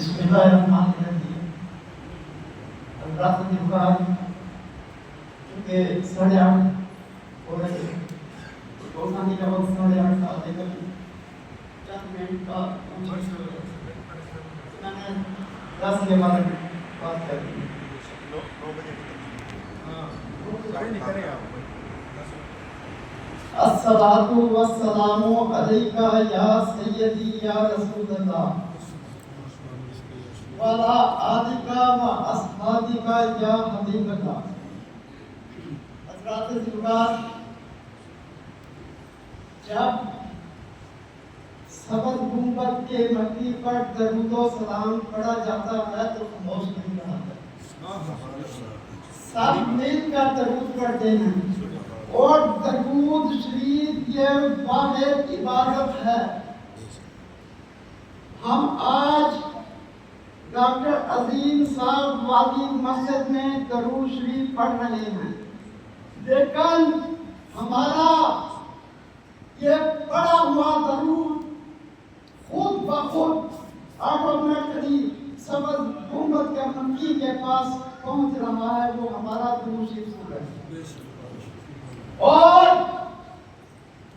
بسم اللہ الرحمن الرحیم۔ رات کی بعد کیونکہ 8:30 ہو رہے تھے، روزانہ کا وقت 8:30 تھا، لیکن چند منٹ کا میں نے 10 کے بعد بات کر دی۔ الصلاۃ والسلام علیکہ یا سیدی یا رسول اللہ وعلی آلک و اصحابک یا حبیب اللہ۔ حضرات بزرگان، جب سبز گنبد کے مٹی پر درود و سلام پڑھا جاتا ہے تو خاموش نہیں رہتا، سب مل کر درود پڑھتے ہیں، اور درود شریف یہ واحد عبادت ہے۔ ہم آج ڈاکٹر عظیم صاحب والی مسجد میں درود شریف پڑھ رہے ہیں، لیکن ہمارا یہ پڑھا ہوا درود خود بخود آٹومیٹکلی سبز گنبد کے مٹی کے پاس پہنچ رہا ہے، وہ ہمارا درود شریف ہے۔ اور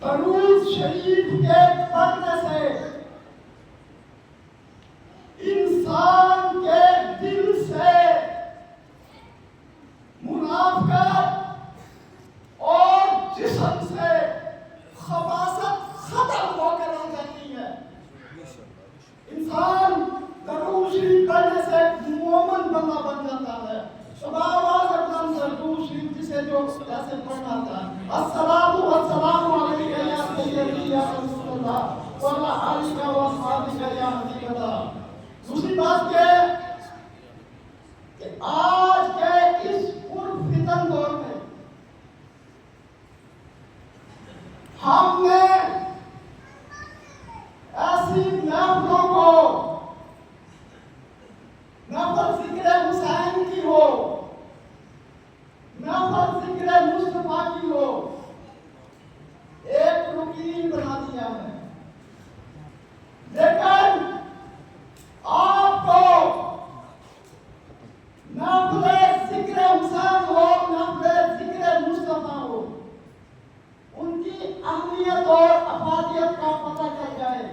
درود شریف کے پڑھنے سے انسان کے دل سے منافقت اور جسم سے خباثت ختم ہو کر آ جاتی ہے۔ انسان درود شریف پڑھنے سے مومن بندہ بن جاتا ہے۔ درود شریف جسے جو ایسے پڑھنا تھا، الصلاۃ والسلام علیکہ یا سیدی یا رسول اللہ وعلی آلک و اصحابک یا حبیب اللہ۔ دوسری بات یہ کہ آج کے اس پرفتن دور میں ہم نے ایسی محفلوں کو، محفل ذکر حسین کی ہو، محفل ذکر مصطفیٰ کی ہو، ایک روٹین بنا دیا ہے۔ لیکن آپ کو محفل ذکر حسین ہو، محفل ذکر مصطفیٰ ہو، ان کی اہمیت اور افادیت کا پتہ چل جائے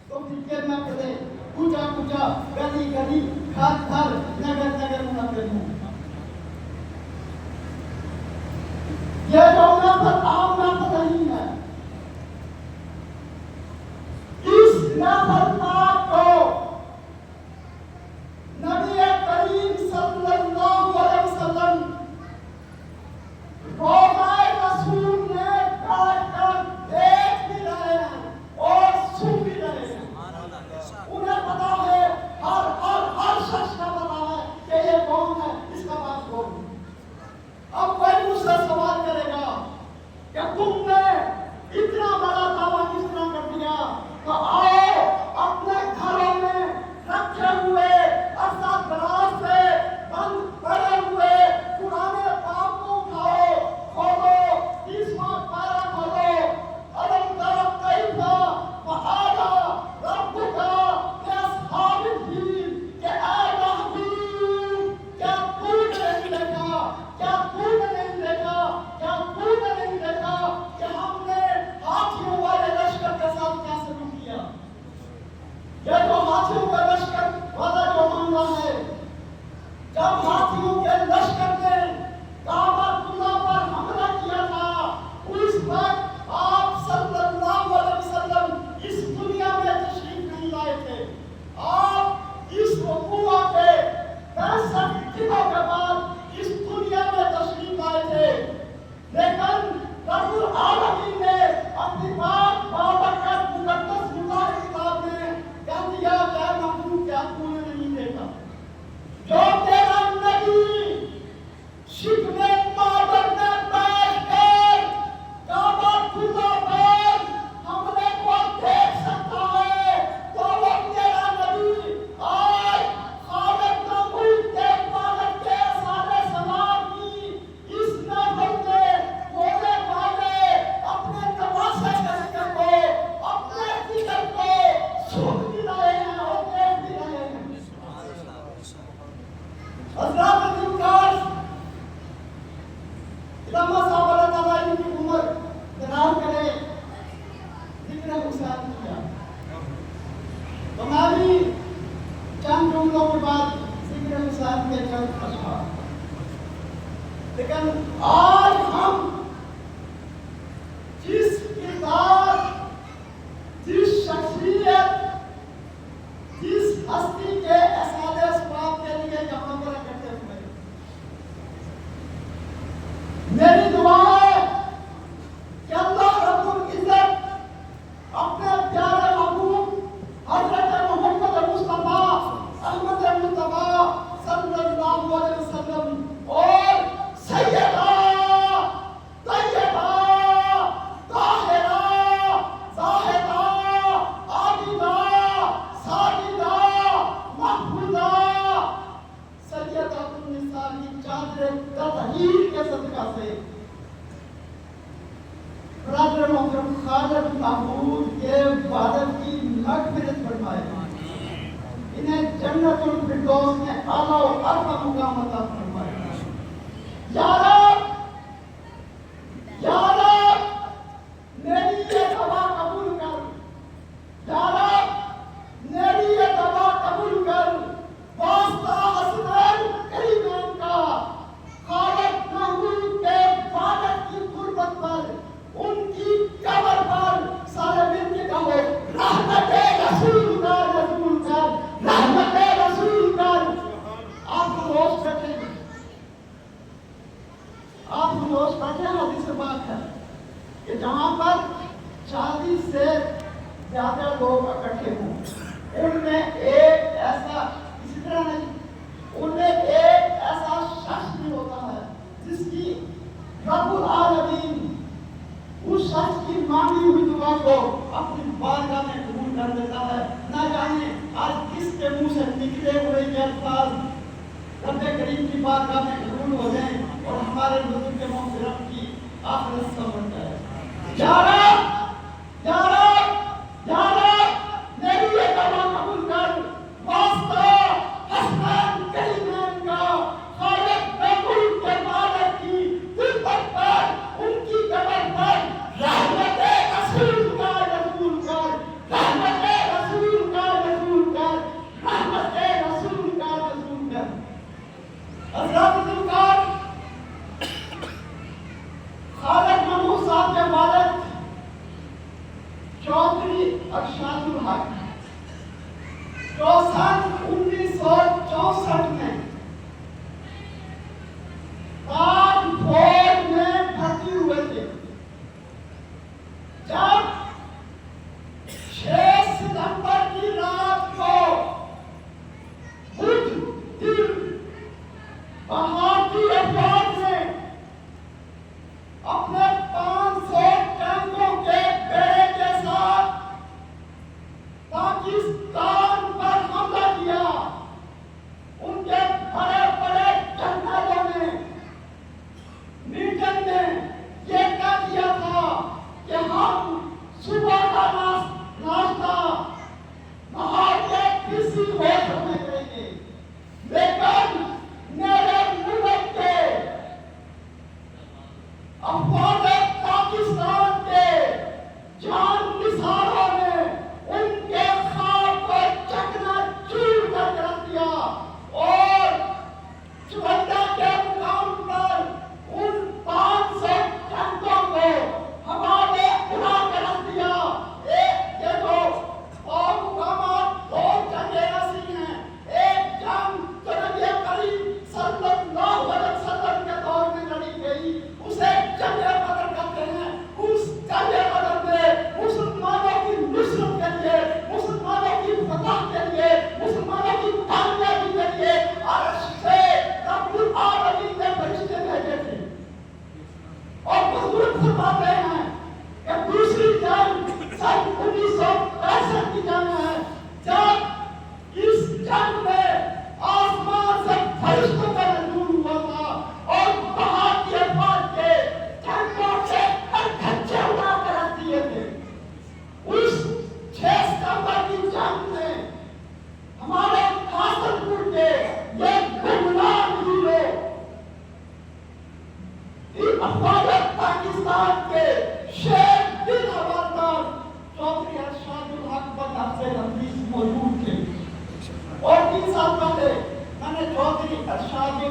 تو فکر نہ کرے، کچا کچا، گلی گلی، گھر گھر، نگر نگر منعقد ہوں۔ یہ جو محفل عام محفل نہیں ہے، اس محفل پاک کو نبی کریم صلی اللہ علیہ وسلم روضہ رسول میں بیٹھ کر دیکھ بھی رہے ہیں اور سن بھی رہے ہیں۔ انہیں پتا ہے، ہر شخص کا پتا ہے کہ یہ کون ہے، اس کا بات کون ہے۔ اب کوئی مجھ سے سوال کرے گا کہ تم نے اتنا بڑا دعویٰ کس طرح کر دیا، تو آؤ اپنے گھروں میں رکھے ہوئے اسد دراز سے بند پڑے ہوئے قرآن پاک کو اٹھاؤ، کھولو، 30واں پارہ کھولو، الم تر کیف فعل ربک باصحاب الفیل، کہ اے محبوب، کیا تو نے نہیں دیکھا، کیا تو نے نہیں دیکھا، کیا تو نے نہیں دیکھا کہ ہم نے ہاتھیوں والے لشکر کے ساتھ کیا سلوک کیا۔ یہ جو ہاتھیوں کا لشکر والا جو معاملہ ہے، جب ہاتھیوں کے لشکر نے کعبہ اللہ پر حملہ کیا تھا، اس وقت آپ صلی اللہ علیہ وسلم اس دنیا میں تشریف نہیں لائے تھے۔ آپ اس رکوع کے 65 دنوں کے بعد اس دنیا میں تشریف لائے تھے، لیکن رب العالمین نے اپنی پاک بابرکت مقدس مبارک کتاب میں کہہ دیا کہ محبوب کیا تو نے نہیں دیکھا، جو تیرا حسین کیا. تو میں بھی چند جملوں کے بعد ذکر حسین کے چند اشعار. لیکن آج ہم جس کردار، جس شخصیت، جس ہستی کے احسان اسباب کے لیے یہاں پر اکٹھے ہوئے، میری دعا ہے کہ اللہ رب العزت اپنے پیارے محبوب حضرت محمد مصطفیٰ احمد مصطفیٰ صلی اللہ علیہ وسلم اور سیدہ طیبہ طاہرہ زاہدہ عابدہ ساجدہ محفوظہ سیدۃ النساء کی چادر تطہیر کے صدقہ سے برادر محترم خالد محمود کے والد کی مغفرت فرمائے، انہیں جنت الفردوس میں اعلیٰ و ارفع مقام عطا فرمائے. یا رب، یا رب میری یہ دعا قبول کر، یا رب میری یہ دعا قبول کر. واسطہ حسنین کریمین کا خالد محمود کے والد کی قربت پر، ان کی قبر پر سارے مل کے کہو رحمت رسول کا، رسول کا، رحمت رسول کا. آپ خاموش بیٹھے، آپ خاموش بیٹھے. حدیث پاک ہے کہ جہاں پر 40 سے زیادہ لوگ اکٹھے ہوں، ان میں ایک ایسا، اسی طرح نہیں، ان میں ایک ایسا شخص بھی ہوتا ہے جس کی رب العالمین اس شخص کی مانگی ہوئی دعا کو اپنی بارگاہ میں قبول کر دیتا ہے. نہ جانے آج کس کے منہ سے نکلے ہوئے یہ الفاظ رب کریم کی بارگاہ میں قبول ہو جائیں اور ہمارے بزرگ محترم کی آخرت سمجھ جائے. یا رب، یا رب، یا رب میری یہ دعا قبول کر. واسطہ حسنین کریمین کا خالد محمود کے والد کی قربت پر، ان کی قبر پر رحمت رسول کا، رسول کا، رحمت رسول کا، رسول کا، رحمت رسول کا، رسول کا. حضرات ذوالفقار خالد محمود صاحب کے والد چودھری ارشاد الحق جو سن 1964 میں تاج فوج میں بھرتی ہوئے تھے. جب 6 ستمبر کی رات کو بدھ دن بھارتی افواج نے اپنے 500 ٹینکوں کے بیڑے کے ساتھ پاکستان پر حملہ کیا، ان کے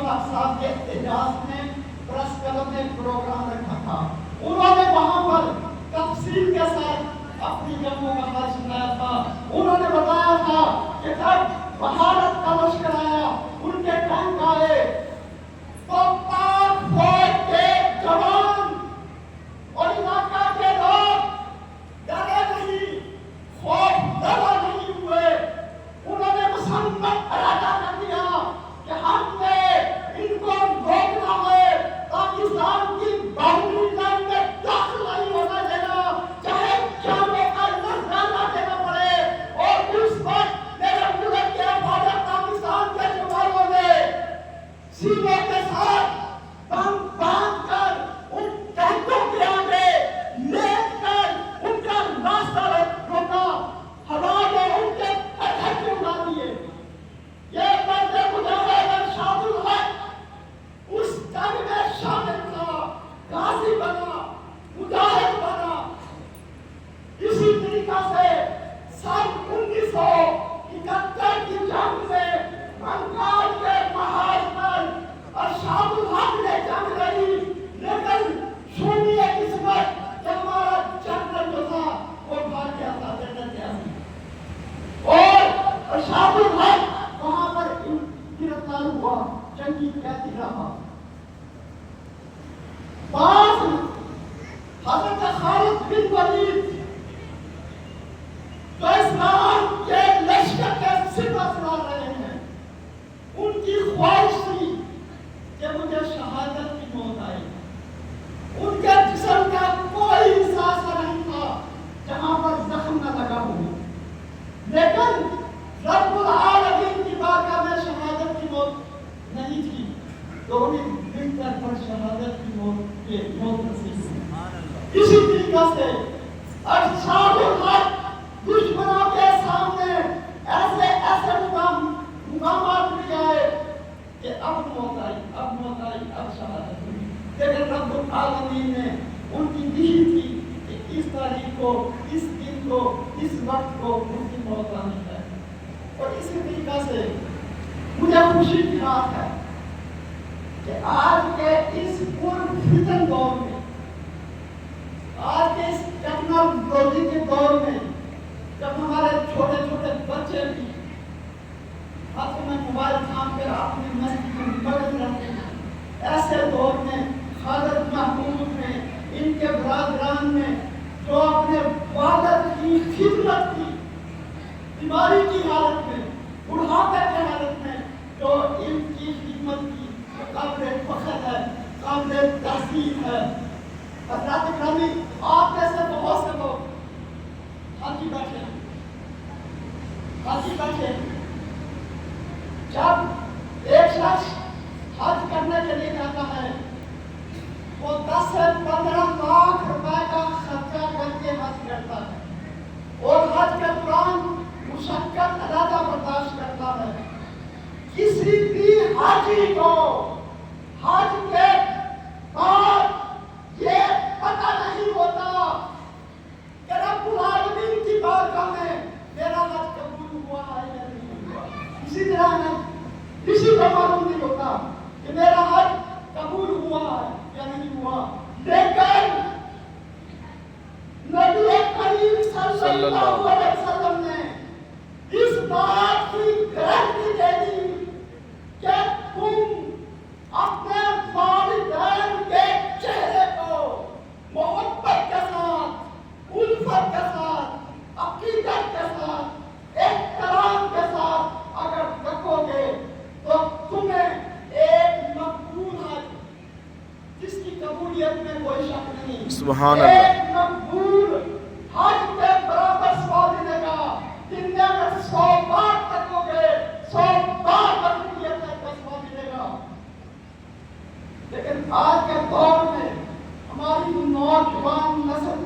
اشفاق صاحب کے اعزاز میں پریس کلب نے پروگرام رکھا تھا. انہوں نے وہاں پر تفصیل کے ساتھ اپنی جنگوں کا حال سنایا تھا. انہوں نے بتایا تھا کہ جب بھارت کا لشکر آیا, ان کے ٹینک آئے, تو پاک فوج کے جوان اور علاقہ کے لوگ ڈرے نہیں, خوف زدہ نہیں ہوئے. انہوں نے مسلم ارادہ کر دیا کہ ہم نے ان کو روکنا ہے, پاکستان کی باؤنڈری لائن میں داخل نہیں ہونا دینا, چاہے جانوں کا نذرانہ دینا پڑے. اور اس وقت میرے ملک کے حفاظت پاکستان کے جوانوں نے سینوں کے ساتھ بم باندھ کر ان ٹینکوں کے آگے لیٹ کر ان کا راستہ روکا, ہوا میں ان کے پتھر اڑا دیے. یہ بندے مجاہد ارشاد الحق اس جنگ میں شامل تھا, غازی بنا, مجاہد بنا. اسی طریقہ سے سن 1971 کی جنگ میں بنگال کے محاذ پر ارشاد الحق نے جنگ لڑی, لیکن سنی قسمت کہ ہمارا جنرل جو تھا وہ بھاگ گیا تھا, جنرل گیا تھا. اور ارشاد الحق وہاں پر گرفتار ہوا, جنگی قیدی رہا. بعض حضرت خالد بن ولید جو اسلام کے لشکر کے سپہ سالار رہے ہیں, ان کی خواہش تھی کہ مجھے شہادت کی موت آئے. ان کے جسم کا کوئی احساس نہیں تھا جہاں پر زخم نہ لگا ہو, لیکن رب العالمین کی بارگاہ میں شہادت کی موت نہیں تھی, تو انہیں مل کر پر شہادت کی موت نصیب ہوئی. اسی طریقہ سے ارشاد الحق دشمنوں کے سامنے ایسے ایسے مقامات بھی آئے کہ اب موت آئی, اب شہادت ہوئی. لیکن رب العالمین نے ان کی نیت تھی کہ اس تاریخ کو, اس دن کو, اس وقت کو ان کی موت آنی ہے. اور اسی طریقہ سے مجھے خوشی کی بات ہے کہ آج کے اس پرفتن دور میں, آج کے اس ٹیکنالوجی کے دور میں, جب ہمارے چھوٹے چھوٹے بچے بھی ہاتھ میں موبائل تھام کر اپنی مستی میں مگن رہتے ہیں, ایسے دور میں خالد محمود نے, ان کے برادران نے جو اپنے والد کی خدمت کی, بیماری کی حالت میں, بڑھاپے کی حالت میں جو ان کی خدمت کی, قابل فخر ہے, قابل تحسین ہے. حضرات گرامی, آپ جیسے بہت سے لوگ حاجی بیٹھے, جب ایک شخص حج کرنے کے لیے جاتا ہے, وہ 10 سے 15 لاکھ روپے کا خرچہ کر کے حج کرتا ہے, اور حج کے دوران مشقت علیحدہ برداشت کرتا ہے. کسی بھی حاجی کو حج کے بعد یہ پتہ نہیں ہوتا کہ رب العالمین کی بارگاہ میں میرا حج قبول ہوا ہے یا نہیں ہوا. اسی طرح ہے, کسی کو معلوم نہیں ہوتا کہ میرا حج قبول ہوا ہے یا نہیں ہوا. لیکن نبی کریم صلی اللہ علیہ وسلم نے اس بات کی گارنٹی دے دی کہ تم اپنے والدین کے چہرے کو محبت کے ساتھ, الفت کے ساتھ, عقیدت کے ساتھ, احترام کے ساتھ اگر رکھو گے تو تمہیں ایک مقبول حج, جس کی قبولیت میں کوئی شک نہیں, سبحان اللہ, ایک مقبول حج کے برابر ثواب ملے گا. دن میں اگر 100 بار رکھو گے 100 بار قبولیت کا ثواب ملے گا. لیکن آج کے دور میں ہماری نوجوان نسل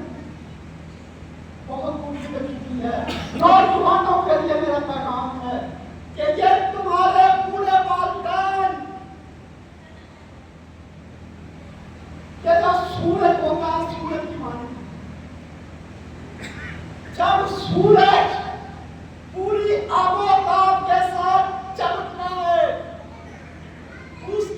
بہت بری ہو چکی ہے. نوجوانوں کے لیے میرا پیغام ہے کہ یہ تمہارے بوڑھے والدین کہ جو سورج ہوتا ہے, سورج کی مانی, جب سورج پوری آب و تاب کے ساتھ چمکتا ہے, اس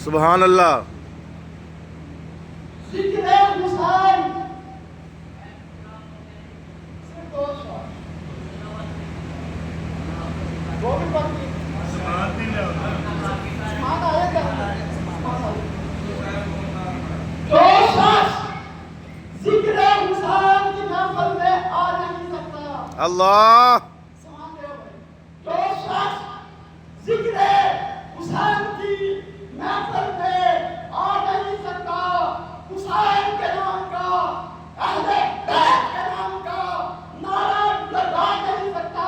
سبحان اللہ. ذکر حسین جو شخص ذکر حسین کی محفل میں آ نہیں سکتا. اللہ. جو شخص ذکر حسین کی محفل میں آ نہیں سکتا، حسین کے نام کا، اہل بیت کے نام کا نعرہ لگا نہیں سکتا.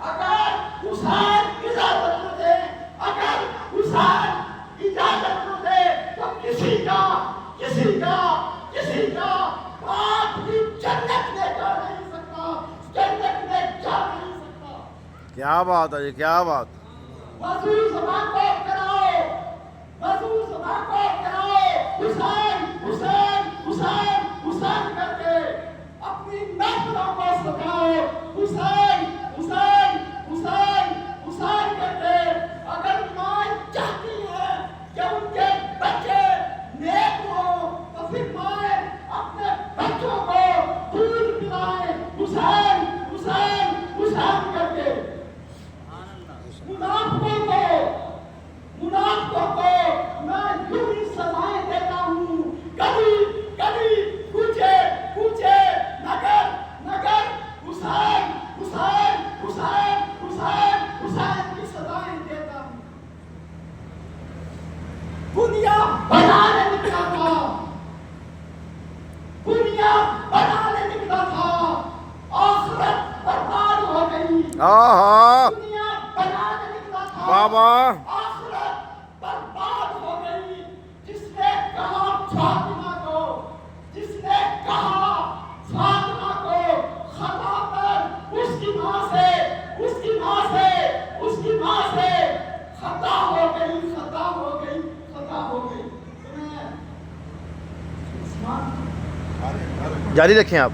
اگر حسین اجازت نہ دے، اگر حسین اجازت نہ دے تو کسی کا بات بھی جنت میں جا نہیں سکتا، جنت میں جا نہیں سکتا. کیا بات ہے جی، کیا بات. وضو زبان کو کراؤ، وضو زبان کو کراؤ، حسین حسین حسین حسین کر کے اپنی محفلوں کو سجاؤ. حسین حسین حسین حسین کر کے. اگر ماں چاہتی ہے کہ ان کے بچے نیک ہوں تو پھر مائیں اپنے بچوں کو دودھ پلائیں. حسین حسین حسین کر کے. منافقوں کو میں یوں ہی سزائیں دیتا ہوں. کبھی پوچھے نگر حسین حسین حسین حسین حسین کی سزائیں دیتا ہوں. دنیا بنانے نکلا تھا، آخرت برباد ہو گئی. ہاں دنیا بنانے نکلا تھا، بابا. آخرت برباد ہو گئی. جس نے کہا فاطمہ کو خطا پر اس کی ماں سے خطا ہو گئی. جاری رکھیں آپ.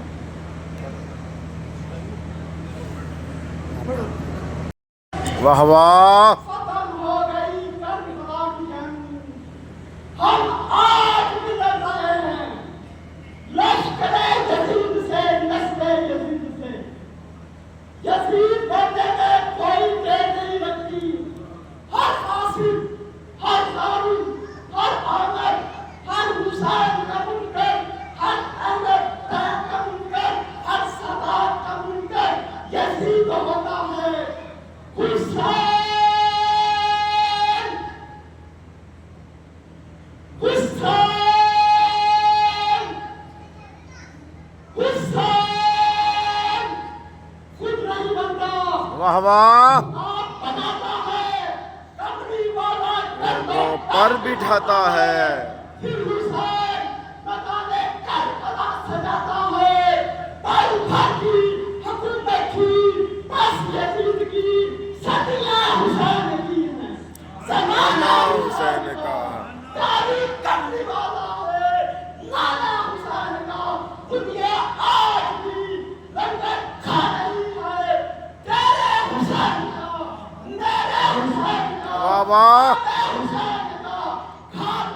واہ واہ. ختم ہو گئی کربلا کی جنگ. ہم آج بھی لڑ رہے ہیں لشکر یزید سے، نسل یزید سے. یزید بننے میں کوئی دیر نہیں لگتی. ہر قاسم، ہر ظالم، ہر عامر، ہر حسین کا منکر، ہر احمد کا منکر، ہر سادات کا منکر یزید ہوتا ہے. حسین خود نہیں بنتا، واہ واہ. آپ بناتا ہے. کمری والا وہ پر بٹھاتا ہے. پھر حسین مکانے کربلا سجاتا ہے. پل بھر کی حکومت کی بس یزید کی صدیاں حسین کی ہیں. زمانہ حسین کا. تاریخ کرنے والا ہے نانا حسین کا. دنیا آج بھی لنگر کھا رہی ہے تیرے حسین کا، میرے حسین کا، واہ واہ. میرے حسین کا. گھر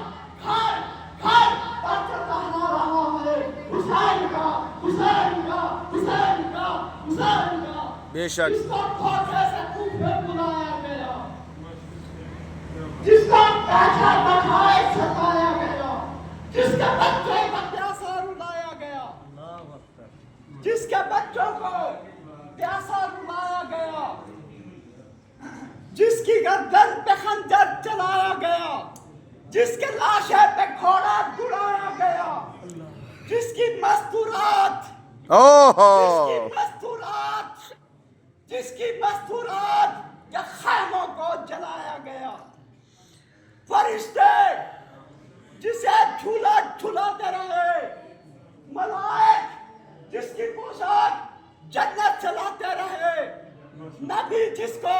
پر کہنا رہا ہے حسین کا، حسین کا، حسین کا، حسین کا. بے شک. جس کو کھوکھے سے کوفے بلایا گیا، جس کو بیٹھا بٹھائے ستایا گیا، جس کے بچوں کو پیاسا رلایا گیا، جس کے بچوں کو پیاسا رلایا گیا، جس کی گردن پہ خنجر چلایا گیا، جس کے لاشے پہ گھوڑا دوڑایا گیا، جس کی مستورات کے خیموں کو جلایا گیا. فرشتے جسے جھولا جھولاتے رہے، ملائک جس کی پوشاک جنت چلاتے رہے، نبی جس کو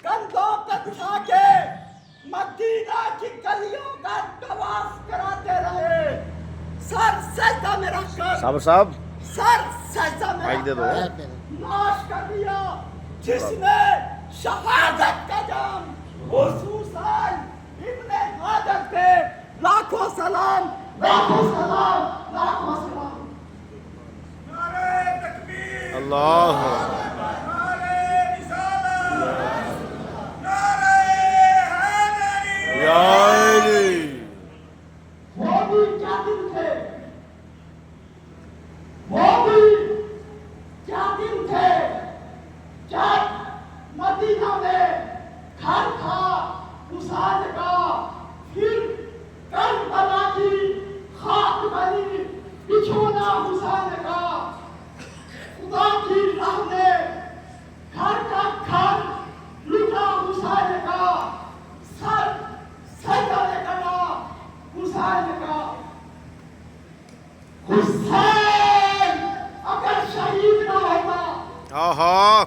کندھوں پہ بٹھا کے مدینہ کی گلیوں کا طواف کراتے رہے، سر سجدہ میں رکھ کر سر سجدہ میں رکھ کر ناش کر دیا. جس نے شہادت کا جام خصوصاً ابن حجر پہ لاکھوں سلام، لاکھوں سلام، لاکھوں سلام۔ اللہ یا علی وہ بھی کیا دن تھے، وہ بھی کیا دن تھے جب مدینہ میں گھر تھا حسین کا، پھر کربلا کی خاک بنی بچھونا حسین کا۔ خدا کی راہ میں گھر کا گھر لٹا حسین کا، سر سجدہ کرا حسین کا۔ حسین اگر شہید نہ ہوتا، آہا